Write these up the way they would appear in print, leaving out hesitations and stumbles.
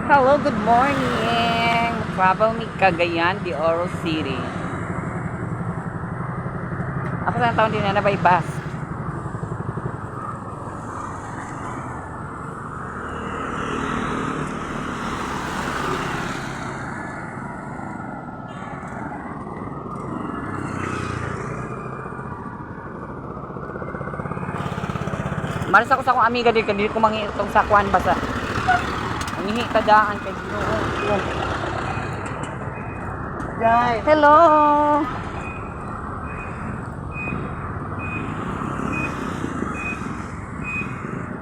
Hello, good morning. Travel me Cagayan de Oro City. Ako sa taon din na by bus. Maras ako sa akong amiga din, hindi ko mangi itong sakwan basta. Mangihi kadaan kay Ginoo. Guys, Hello.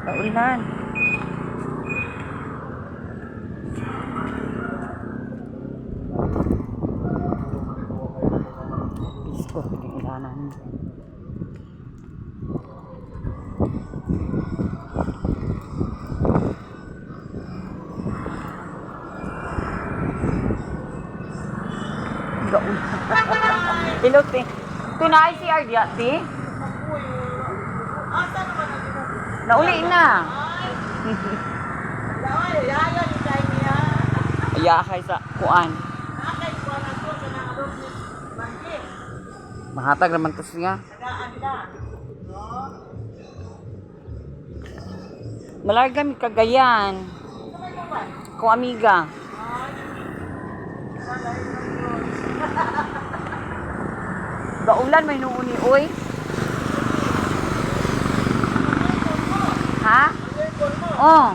Kaulan. Isko, piting ilanan. Gaul. Hello, te. Ito na ay CR diya, te. asa naman ang Nauli na. Laway, yaya ni kay niya. Ayakay sa kuan. Nakay ko na to sa nang ni Bangke. Mahatag naman to siya. Tagaan ka. No? Malarga mi Cagayan. Sabay mo ba? Ko amiga. Walay na yun. Gaulan may nuuni oy. Ha? Ayun mo. Oh,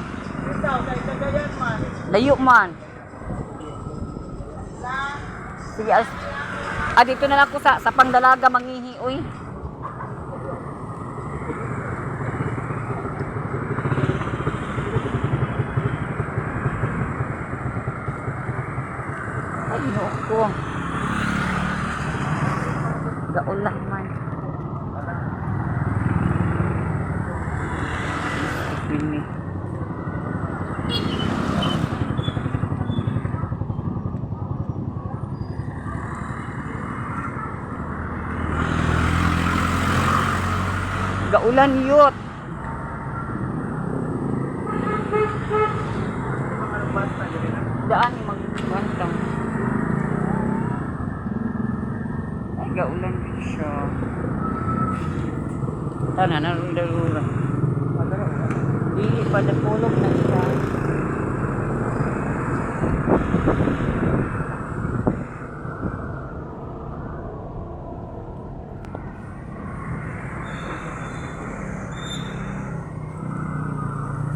Ikaw kay Cagayan man. layo man. Na Sige, dito na lang ko sa pangdalaga mangihi oy. Ay, ginoo ko. Gaulan man. Ini. Gaulan yut. Daan yung magbantang. Ay, gaulan din siya. Tana, narulura. Dili pa napulog na siya.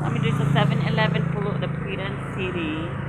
Kami dito sa 7-Eleven pulo, the Piran City.